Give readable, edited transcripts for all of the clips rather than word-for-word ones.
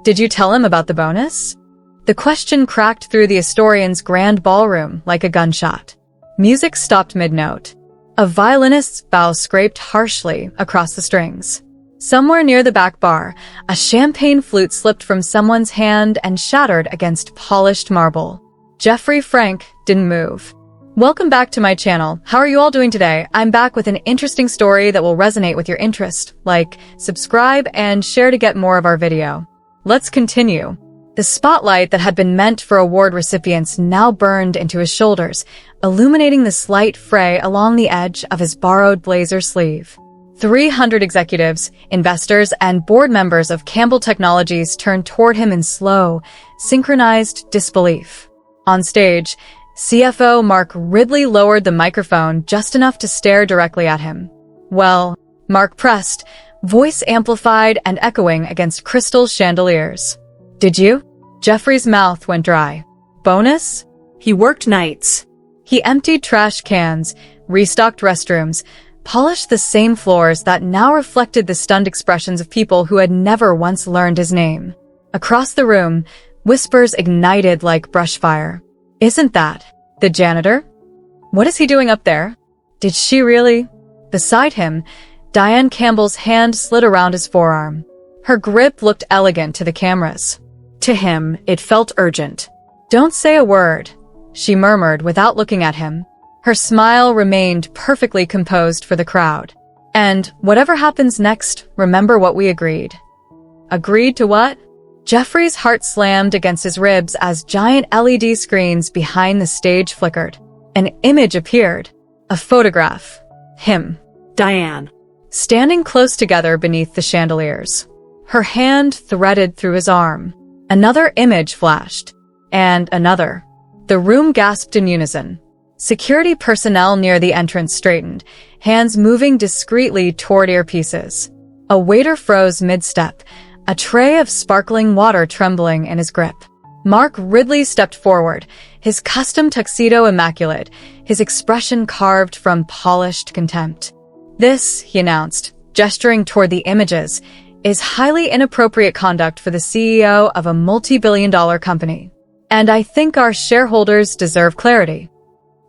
Did you tell him about the bonus? The question cracked through the Astorian's grand ballroom like a gunshot. Music stopped mid-note. A violinist's bow scraped harshly across the strings. Somewhere near the back bar, a champagne flute slipped from someone's hand and shattered against polished marble. Jeffrey Frank didn't move. Welcome back to my channel. How are you all doing today? I'm back with an interesting story that will resonate with your interest. Like, subscribe, and share to get more of our video. Let's continue. The spotlight that had been meant for award recipients now burned into his shoulders, illuminating the slight fray along the edge of his borrowed blazer sleeve. 300 executives, investors, and board members of Campbell Technologies turned toward him in slow, synchronized disbelief. On stage, CFO Mark Ridley lowered the microphone just enough to stare directly at him. "Well," Mark pressed, voice amplified and echoing against crystal chandeliers. "Did you?" Jeffrey's mouth went dry. "Bonus?" He worked nights. He emptied trash cans, restocked restrooms, polished the same floors that now reflected the stunned expressions of people who had never once learned his name. Across the room, whispers ignited like brush fire. "Isn't that the janitor? What is he doing up there? Did she really?" Beside him, Diane Campbell's hand slid around his forearm. Her grip looked elegant to the cameras. To him, it felt urgent. "Don't say a word," she murmured without looking at him. Her smile remained perfectly composed for the crowd. "And whatever happens next, remember what we agreed." Agreed to what? Jeffrey's heart slammed against his ribs as giant LED screens behind the stage flickered. An image appeared. A photograph. Him. Diane. Standing close together beneath the chandeliers. Her hand threaded through his arm. Another image flashed. And another. The room gasped in unison. Security personnel near the entrance straightened, hands moving discreetly toward earpieces. A waiter froze mid-step, a tray of sparkling water trembling in his grip. Mark Ridley stepped forward, his custom tuxedo immaculate, his expression carved from polished contempt. "This," he announced, gesturing toward the images, "is highly inappropriate conduct for the CEO of a multi-billion-dollar company. And I think our shareholders deserve clarity."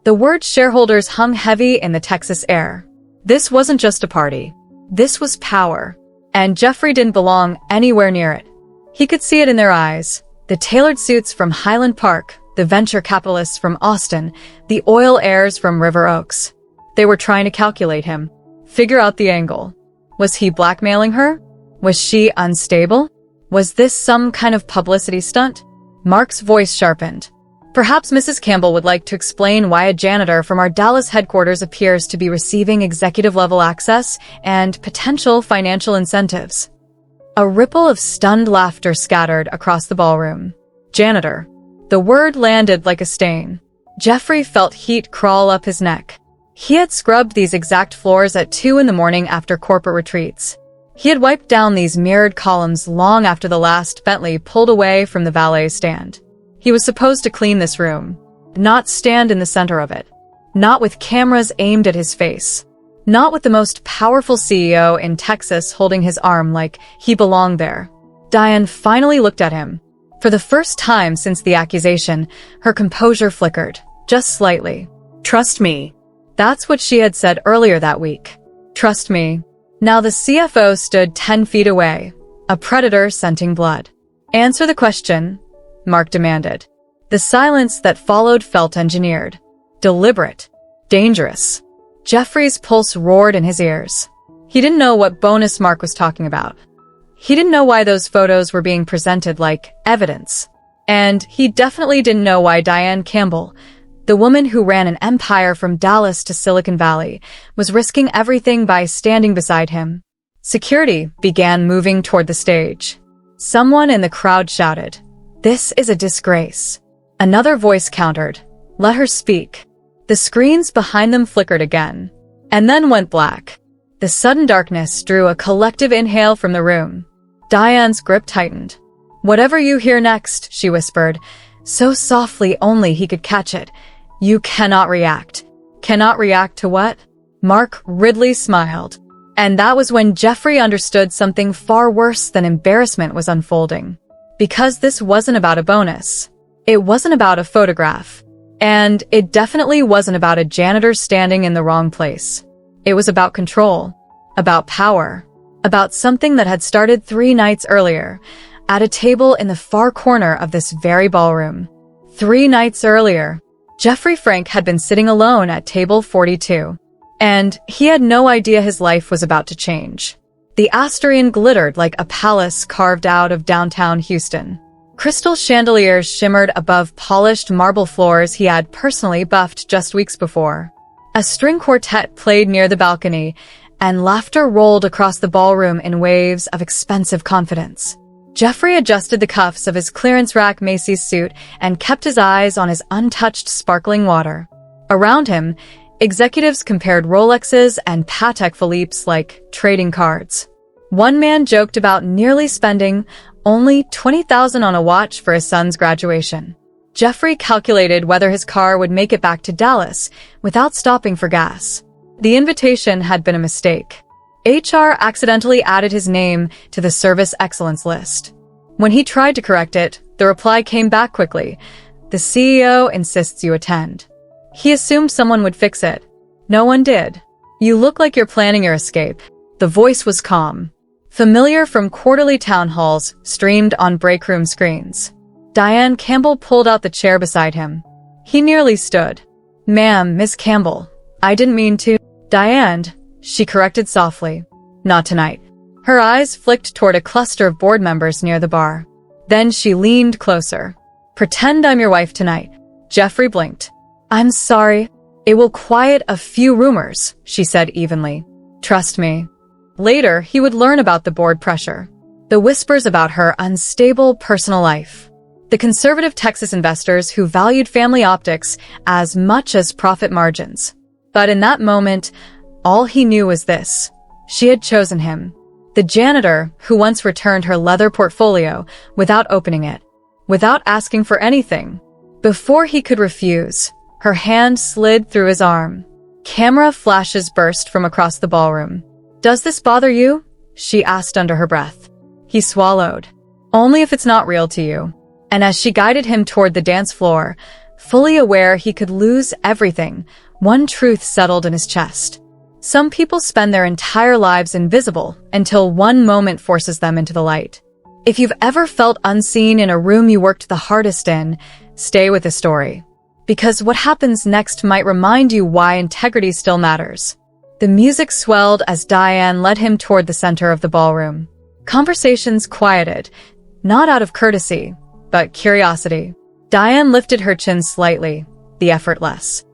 The word shareholders hung heavy in the Texas air. This wasn't just a party. This was power. And Jeffrey didn't belong anywhere near it. He could see it in their eyes. The tailored suits from Highland Park, the venture capitalists from Austin, the oil heirs from River Oaks. They were trying to calculate him. Figure out the angle. Was he blackmailing her? Was she unstable? Was this some kind of publicity stunt? Mark's voice sharpened. "Perhaps Mrs. Campbell would like to explain why a janitor from our Dallas headquarters appears to be receiving executive-level access and potential financial incentives." A ripple of stunned laughter scattered across the ballroom. Janitor. The word landed like a stain. Jeffrey felt heat crawl up his neck. He had scrubbed these exact floors at 2 in the morning after corporate retreats. He had wiped down these mirrored columns long after the last Bentley pulled away from the valet stand. He was supposed to clean this room, not stand in the center of it, not with cameras aimed at his face, not with the most powerful CEO in Texas holding his arm like he belonged there. Diane finally looked at him. For the first time since the accusation, her composure flickered, just slightly. "Trust me." That's what she had said earlier that week. Trust me. Now the CFO stood 10 feet away, a predator scenting blood. "Answer the question," Mark demanded. The silence that followed felt engineered, deliberate, dangerous. Jeffrey's pulse roared in his ears. He didn't know what bonus Mark was talking about. He didn't know why those photos were being presented like evidence. And he definitely didn't know why Diane Campbell, the woman who ran an empire from Dallas to Silicon Valley, was risking everything by standing beside him. Security began moving toward the stage. Someone in the crowd shouted, "This is a disgrace." Another voice countered, "Let her speak." The screens behind them flickered again, and then went black. The sudden darkness drew a collective inhale from the room. Diane's grip tightened. "Whatever you hear next," she whispered, so softly only he could catch it, "you cannot react." "Cannot react to what?" Mark Ridley smiled. And that was when Jeffrey understood something far worse than embarrassment was unfolding. Because this wasn't about a bonus. It wasn't about a photograph. And it definitely wasn't about a janitor standing in the wrong place. It was about control, about power, about something that had started 3 nights earlier, at a table in the far corner of this very ballroom. 3 nights earlier, Jeffrey Frank had been sitting alone at table 42. And he had no idea his life was about to change. The Astorian glittered like a palace carved out of downtown Houston. Crystal chandeliers shimmered above polished marble floors he had personally buffed just weeks before. A string quartet played near the balcony, and laughter rolled across the ballroom in waves of expensive confidence. Jeffrey adjusted the cuffs of his clearance rack Macy's suit and kept his eyes on his untouched sparkling water. Around him, executives compared Rolexes and Patek Philippe's like trading cards. One man joked about nearly spending only $20,000 on a watch for his son's graduation. Jeffrey calculated whether his car would make it back to Dallas without stopping for gas. The invitation had been a mistake. HR accidentally added his name to the service excellence list. When he tried to correct it, the reply came back quickly. The CEO insists you attend. He assumed someone would fix it. No one did. You look like you're planning your escape. The voice was calm. Familiar from quarterly town halls streamed on break room screens. Diane Campbell pulled out the chair beside him. He nearly stood. Ma'am, Miss Campbell. I didn't mean to. Diane, she corrected softly. Not tonight. Her eyes flicked toward a cluster of board members near the bar. Then she leaned closer. Pretend I'm your wife tonight. Jeffrey blinked. I'm sorry. It will quiet a few rumors, she said evenly. Trust me. Later, he would learn about the board pressure. The whispers about her unstable personal life. The conservative Texas investors who valued family optics as much as profit margins. But in that moment, all he knew was this. She had chosen him. The janitor who once returned her leather portfolio without opening it, without asking for anything. Before he could refuse, her hand slid through his arm. Camera flashes burst from across the ballroom. Does this bother you? She asked under her breath. He swallowed. Only if it's not real to you. And as she guided him toward the dance floor, fully aware he could lose everything, one truth settled in his chest. Some people spend their entire lives invisible until one moment forces them into the light. If you've ever felt unseen in a room you worked the hardest in, stay with the story. Because what happens next might remind you why integrity still matters. The music swelled as Diane led him toward the center of the ballroom. Conversations quieted, not out of courtesy, but curiosity. Diane lifted her chin slightly, the effortless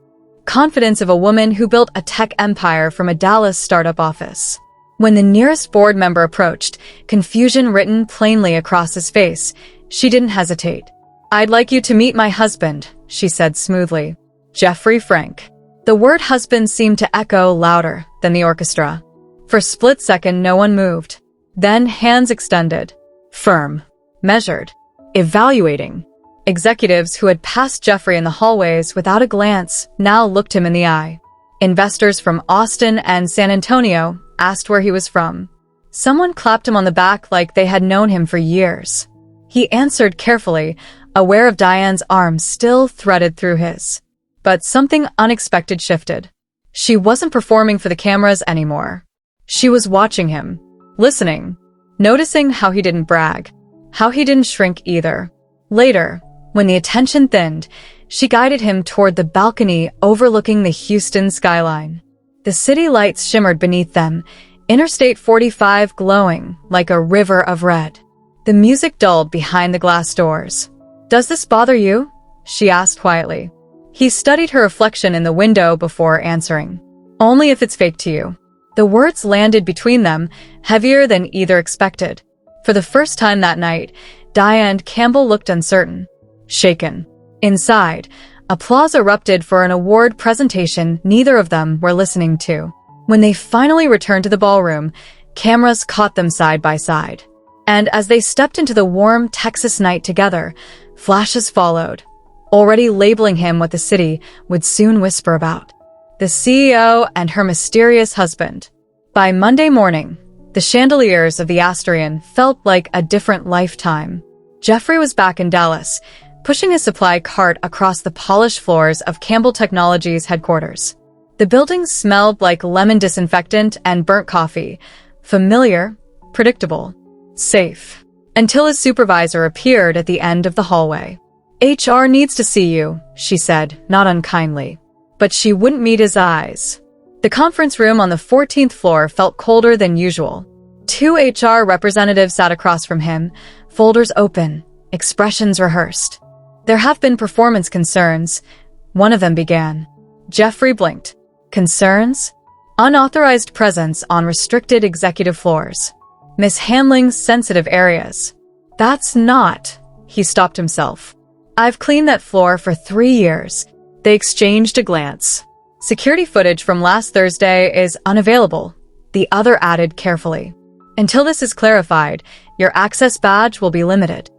confidence of a woman who built a tech empire from a Dallas startup office. When the nearest board member approached, confusion written plainly across his face, she didn't hesitate. I'd like you to meet my husband, she said smoothly. Jeffrey Frank. The word husband seemed to echo louder than the orchestra. For a split second, no one moved. Then hands extended. Firm. Measured. Evaluating. Executives who had passed Jeffrey in the hallways without a glance now looked him in the eye. Investors from Austin and San Antonio asked where he was from. Someone clapped him on the back like they had known him for years. He answered carefully, aware of Diane's arm still threaded through his. But something unexpected shifted. She wasn't performing for the cameras anymore. She was watching him, listening, noticing how he didn't brag, how he didn't shrink either. Later, when the attention thinned, she guided him toward the balcony overlooking the Houston skyline. The city lights shimmered beneath them, Interstate 45 glowing like a river of red. The music dulled behind the glass doors. Does this bother you? She asked quietly. He studied her reflection in the window before answering. Only if it's fake to you. The words landed between them, heavier than either expected. For the first time that night, Diane Campbell looked uncertain, shaken. Inside, applause erupted for an award presentation neither of them were listening to. When they finally returned to the ballroom, cameras caught them side by side. And as they stepped into the warm Texas night together, flashes followed, already labeling him what the city would soon whisper about. The CEO and her mysterious husband. By Monday morning, the chandeliers of the Astorian felt like a different lifetime. Jeffrey was back in Dallas, pushing a supply cart across the polished floors of Campbell Technologies headquarters. The building smelled like lemon disinfectant and burnt coffee. Familiar, predictable, safe. Until his supervisor appeared at the end of the hallway. "HR needs to see you," she said, not unkindly. But she wouldn't meet his eyes. The conference room on the 14th floor felt colder than usual. 2 HR representatives sat across from him, folders open, expressions rehearsed. "There have been performance concerns," one of them began. Jeffrey blinked. Concerns? Unauthorized presence on restricted executive floors. Mishandling sensitive areas. "That's not," he stopped himself. "I've cleaned that floor for 3 years. They exchanged a glance. "Security footage from last Thursday is unavailable," the other added carefully. "Until this is clarified, your access badge will be limited."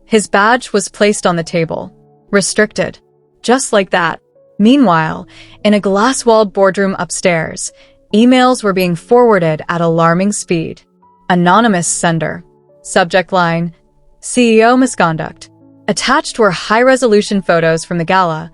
His badge was placed on the table. Restricted. Just like that. Meanwhile, in a glass-walled boardroom upstairs, emails were being forwarded at alarming speed. Anonymous sender. Subject line, CEO misconduct. Attached were high-resolution photos from the gala.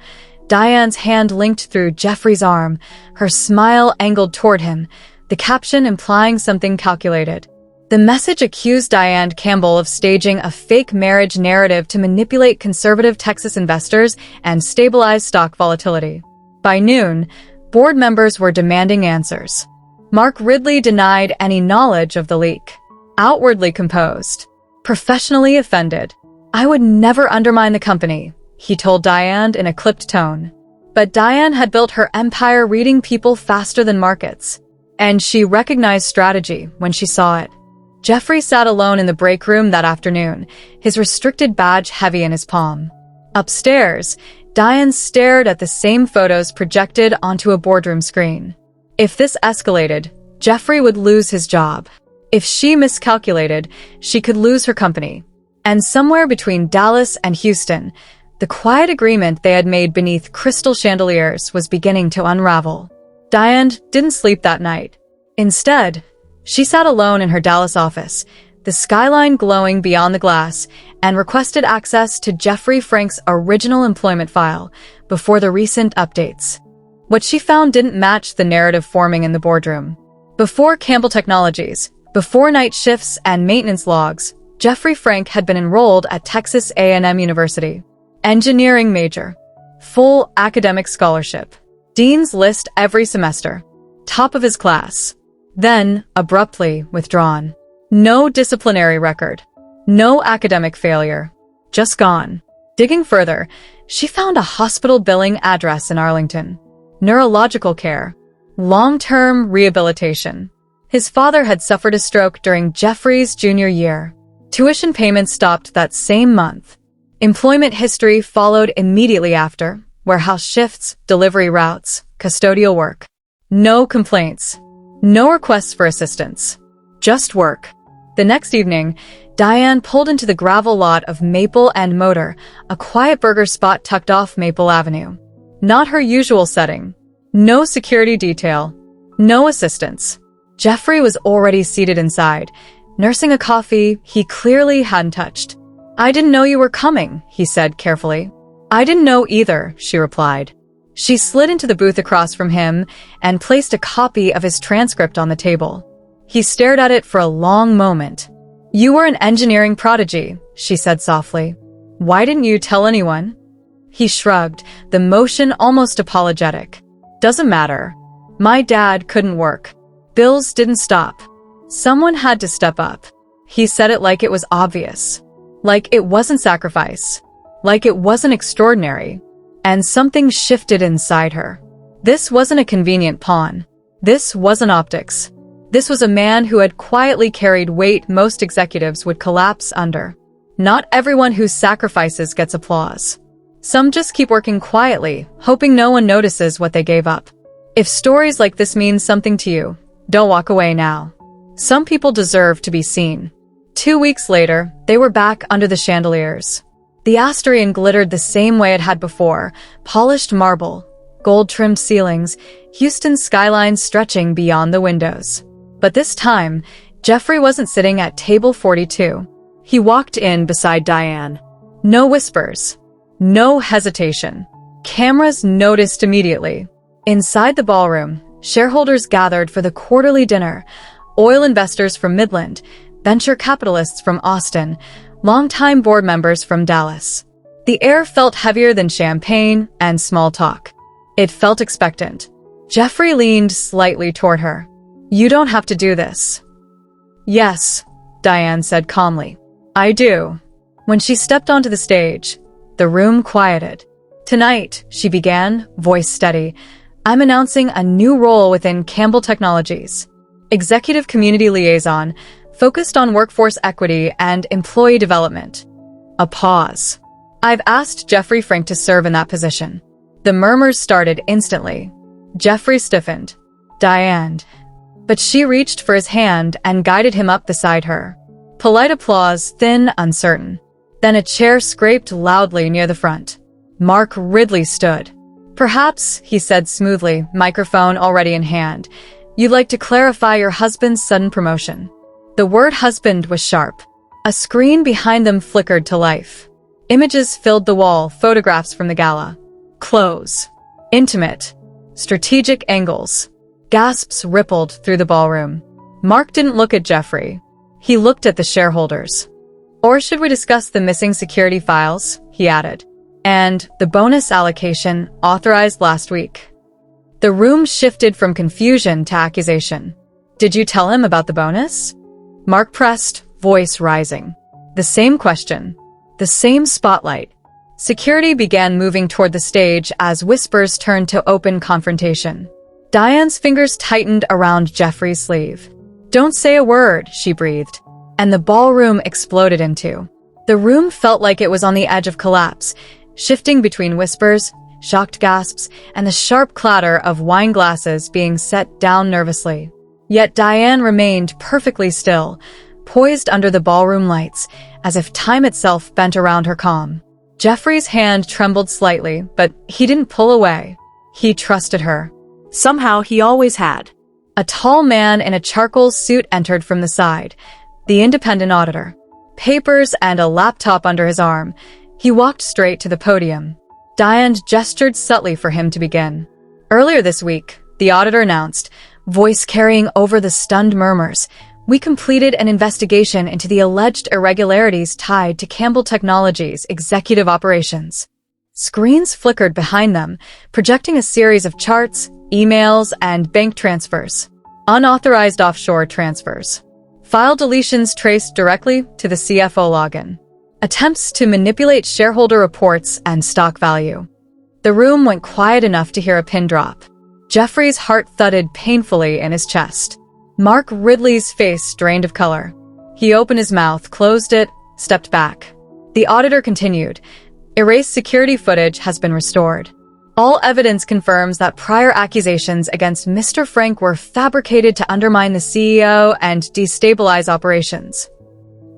Diane's hand linked through Jeffrey's arm, her smile angled toward him, the caption implying something calculated. The message accused Diane Campbell of staging a fake marriage narrative to manipulate conservative Texas investors and stabilize stock volatility. By noon, board members were demanding answers. Mark Ridley denied any knowledge of the leak. Outwardly composed. Professionally offended. "I would never undermine the company," he told Diane in a clipped tone. But Diane had built her empire reading people faster than markets. And she recognized strategy when she saw it. Jeffrey sat alone in the break room that afternoon, his restricted badge heavy in his palm. Upstairs, Diane stared at the same photos projected onto a boardroom screen. If this escalated, Jeffrey would lose his job. If she miscalculated, she could lose her company. And somewhere between Dallas and Houston, the quiet agreement they had made beneath crystal chandeliers was beginning to unravel. Diane didn't sleep that night. Instead, she sat alone in her Dallas office, the skyline glowing beyond the glass, and requested access to Jeffrey Frank's original employment file before the recent updates. What she found didn't match the narrative forming in the boardroom. Before Campbell Technologies, before night shifts and maintenance logs, Jeffrey Frank had been enrolled at Texas A&M University. Engineering major. Full academic scholarship. Dean's list every semester. Top of his class. Then, abruptly, withdrawn. No disciplinary record. No academic failure. Just gone. Digging further, she found a hospital billing address in Arlington. Neurological care. Long-term rehabilitation. His father had suffered a stroke during Jeffrey's junior year. Tuition payments stopped that same month. Employment history followed immediately after. Warehouse shifts, delivery routes, custodial work. No complaints. No requests for assistance. Just work. The next evening, Diane pulled into the gravel lot of Maple and Motor, a quiet burger spot tucked off Maple Avenue. Not her usual setting. No security detail. No assistance. Jeffrey was already seated inside, nursing a coffee he clearly hadn't touched. "I didn't know you were coming," he said carefully. "I didn't know either," she replied. She slid into the booth across from him and placed a copy of his transcript on the table. He stared at it for a long moment. "You were an engineering prodigy," she said softly. "Why didn't you tell anyone?" He shrugged, the motion almost apologetic. "Doesn't matter. My dad couldn't work. Bills didn't stop. Someone had to step up." He said it like it was obvious. Like it wasn't sacrifice. Like it wasn't extraordinary. And something shifted inside her. This wasn't a convenient pawn. This wasn't optics. This was a man who had quietly carried weight most executives would collapse under. Not everyone who sacrifices gets applause. Some just keep working quietly, hoping no one notices what they gave up. If stories like this mean something to you, don't walk away now. Some people deserve to be seen. 2 weeks later, they were back under the chandeliers. The Astorian glittered the same way it had before, polished marble, gold-trimmed ceilings, Houston's skyline stretching beyond the windows. But this time, Jeffrey wasn't sitting at table 42. He walked in beside Diane. No whispers. No hesitation. Cameras noticed immediately. Inside the ballroom, shareholders gathered for the quarterly dinner. Oil investors from Midland, venture capitalists from Austin, longtime board members from Dallas. The air felt heavier than champagne and small talk. It felt expectant. Jeffrey leaned slightly toward her. "You don't have to do this." "Yes," Diane said calmly. "I do." When she stepped onto the stage, the room quieted. "Tonight," she began, voice steady, "I'm announcing a new role within Campbell Technologies. Executive Community Liaison, focused on workforce equity and employee development." A pause. "I've asked Jeffrey Frank to serve in that position." The murmurs started instantly. Jeffrey stiffened. "Diane." But she reached for his hand and guided him up beside her. Polite applause, thin, uncertain. Then a chair scraped loudly near the front. Mark Ridley stood. "Perhaps," he said smoothly, microphone already in hand, "you'd like to clarify your husband's sudden promotion." The word husband was sharp. A screen behind them flickered to life. Images filled the wall, photographs from the gala. Close. Intimate. Strategic angles. Gasps rippled through the ballroom. Mark didn't look at Jeffrey. He looked at the shareholders. "Or should we discuss the missing security files?" he added. "And the bonus allocation authorized last week." The room shifted from confusion to accusation. "Did you tell him about the bonus?" Mark pressed, voice rising. The same question. The same spotlight. Security began moving toward the stage as whispers turned to open confrontation. Diane's fingers tightened around Jeffrey's sleeve. "Don't say a word," she breathed. And the ballroom exploded into. The room felt like it was on the edge of collapse, shifting between whispers, shocked gasps, and the sharp clatter of wine glasses being set down nervously. Yet Diane remained perfectly still, poised under the ballroom lights, as if time itself bent around her calm. Jeffrey's hand trembled slightly, but he didn't pull away. He trusted her. Somehow he always had. A tall man in a charcoal suit entered from the side, the independent auditor. Papers and a laptop under his arm, he walked straight to the podium. Diane gestured subtly for him to begin. Earlier this week, the auditor announced, voice carrying over the stunned murmurs, "We completed an investigation into the alleged irregularities tied to Campbell Technologies' executive operations." Screens flickered behind them, projecting a series of charts, emails, and bank transfers. Unauthorized offshore transfers. File deletions traced directly to the CFO login. Attempts to manipulate shareholder reports and stock value. The room went quiet enough to hear a pin drop. Jeffrey's heart thudded painfully in his chest. Mark Ridley's face drained of color. He opened his mouth, closed it, stepped back. The auditor continued. Erased security footage has been restored. All evidence confirms that prior accusations against Mr. Frank were fabricated to undermine the CEO and destabilize operations.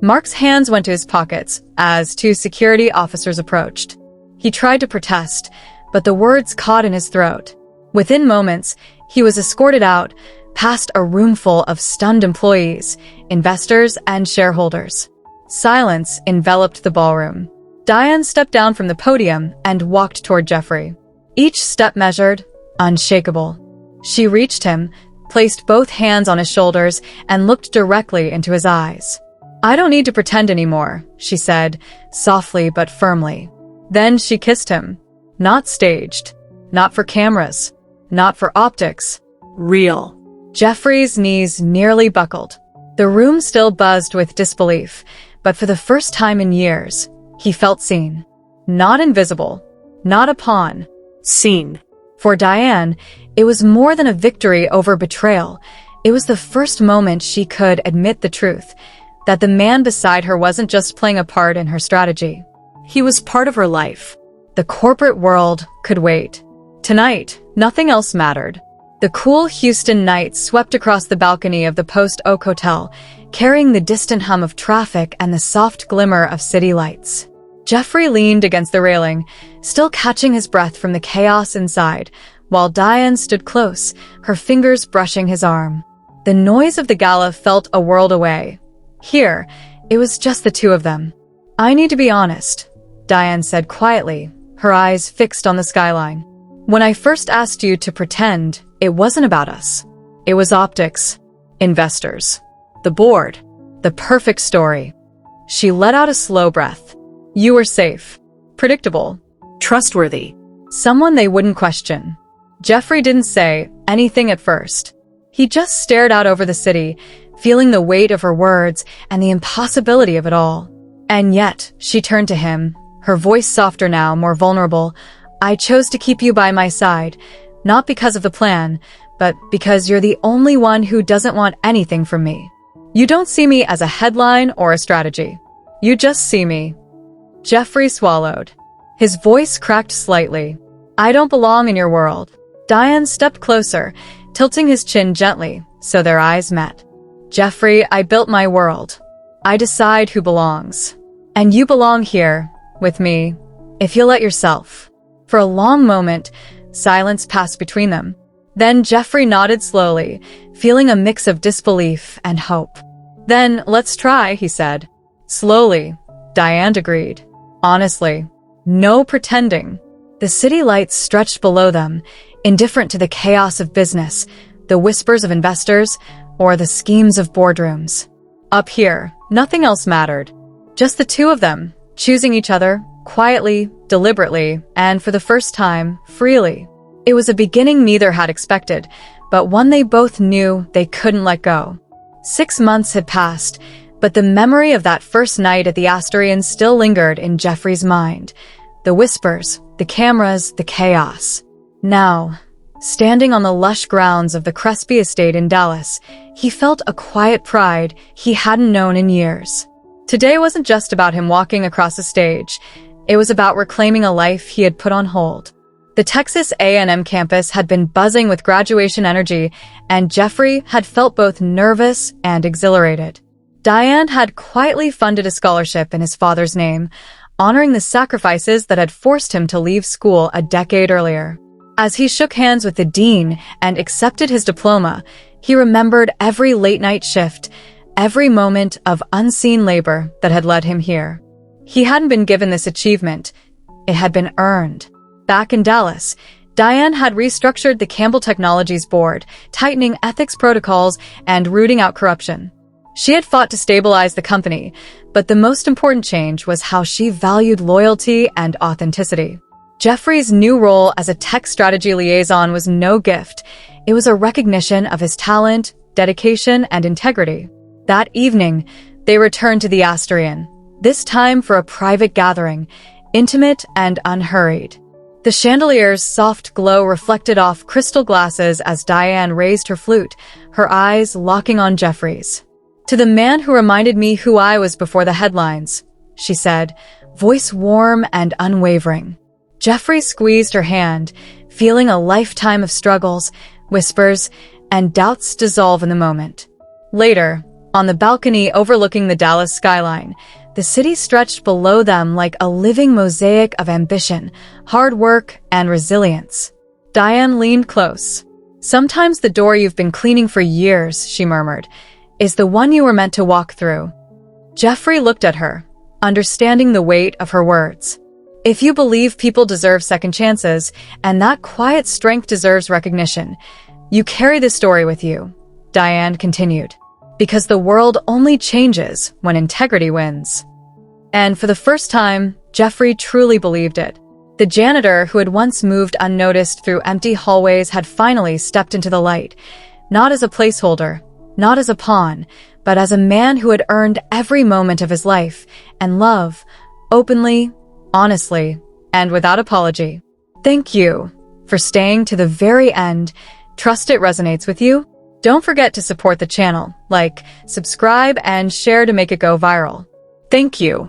Mark's hands went to his pockets as two security officers approached. He tried to protest, but the words caught in his throat. Within moments, he was escorted out, past a roomful of stunned employees, investors, and shareholders. Silence enveloped the ballroom. Diane stepped down from the podium and walked toward Jeffrey. Each step measured, unshakable. She reached him, placed both hands on his shoulders, and looked directly into his eyes. "I don't need to pretend anymore," she said, softly but firmly. Then she kissed him. Not staged. Not for cameras. Not for optics. Real. Jeffrey's knees nearly buckled. The room still buzzed with disbelief, but for the first time in years, he felt seen. Not invisible. Not a pawn. Seen. For Diane, it was more than a victory over betrayal. It was the first moment she could admit the truth, that the man beside her wasn't just playing a part in her strategy. He was part of her life. The corporate world could wait. Tonight, nothing else mattered. The cool Houston night swept across the balcony of the Post Oak Hotel, carrying the distant hum of traffic and the soft glimmer of city lights. Jeffrey leaned against the railing, still catching his breath from the chaos inside, while Diane stood close, her fingers brushing his arm. The noise of the gala felt a world away. Here, It was just the two of them. "I need to be honest," Diane said quietly, her eyes fixed on the skyline. "When I first asked you to pretend, it wasn't about us. It was optics, investors, the board, the perfect story." She let out a slow breath. "You were safe, predictable, Trustworthy. someone they wouldn't question." Jeffrey didn't say anything at first. He just stared out over the city, feeling the weight of her words and the impossibility of it all. And yet, she turned to him, her voice softer now, more vulnerable. "I chose to keep you by my side, not because of the plan, but because you're the only one who doesn't want anything from me. You don't see me as a headline or a strategy. You just see me." Jeffrey swallowed. His voice cracked slightly. "I don't belong in your world." Diane stepped closer, tilting his chin gently, so their eyes met. "Jeffrey, I built my world. I decide who belongs. And you belong here, with me, if you'll let yourself." For a long moment, silence passed between them. Then Jeffrey nodded slowly, feeling a mix of disbelief and hope. "Then let's try," he said. Slowly, Diane agreed. Honestly, no pretending. The city lights stretched below them, indifferent to the chaos of business, the whispers of investors, or the schemes of boardrooms. Up here, nothing else mattered. Just the two of them, choosing each other, quietly, deliberately, and for the first time, freely. It was a beginning neither had expected, but one they both knew they couldn't let go. 6 months had passed, but the memory of that first night at the Astorian still lingered in Jeffrey's mind. The whispers, the cameras, the chaos. Now, standing on the lush grounds of the Crespi estate in Dallas, he felt a quiet pride he hadn't known in years. Today wasn't just about him walking across a stage. It was about reclaiming a life he had put on hold. The Texas A&M campus had been buzzing with graduation energy, and Jeffrey had felt both nervous and exhilarated. Diane had quietly funded a scholarship in his father's name, honoring the sacrifices that had forced him to leave school a decade earlier. As he shook hands with the dean and accepted his diploma, he remembered every late-night shift, every moment of unseen labor that had led him here. He hadn't been given this achievement. It had been earned. Back in Dallas, Diane had restructured the Campbell Technologies board, tightening ethics protocols and rooting out corruption. She had fought to stabilize the company, but the most important change was how she valued loyalty and authenticity. Jeffrey's new role as a tech strategy liaison was no gift. It was a recognition of his talent, dedication, and integrity. That evening, they returned to the Astorian, this time for a private gathering, intimate and unhurried. The chandelier's soft glow reflected off crystal glasses as Diane raised her flute, her eyes locking on Jeffrey's. "To the man who reminded me who I was before the headlines," she said, voice warm and unwavering. Jeffrey squeezed her hand, feeling a lifetime of struggles, whispers, and doubts dissolve in the moment. Later, on the balcony overlooking the Dallas skyline, the city stretched below them like a living mosaic of ambition, hard work, and resilience. Diane leaned close. "Sometimes the door you've been cleaning for years," she murmured, "is the one you were meant to walk through." Jeffrey looked at her, understanding the weight of her words. "If you believe people deserve second chances, and that quiet strength deserves recognition, you carry this story with you," Diane continued. "Because the world only changes when integrity wins." And for the first time, Jeffrey truly believed it. The janitor who had once moved unnoticed through empty hallways had finally stepped into the light, not as a placeholder, not as a pawn, but as a man who had earned every moment of his life and love, openly, honestly, and without apology. Thank you for staying to the very end. Trust it resonates with you. Don't forget to support the channel, like, subscribe, and share to make it go viral. Thank you.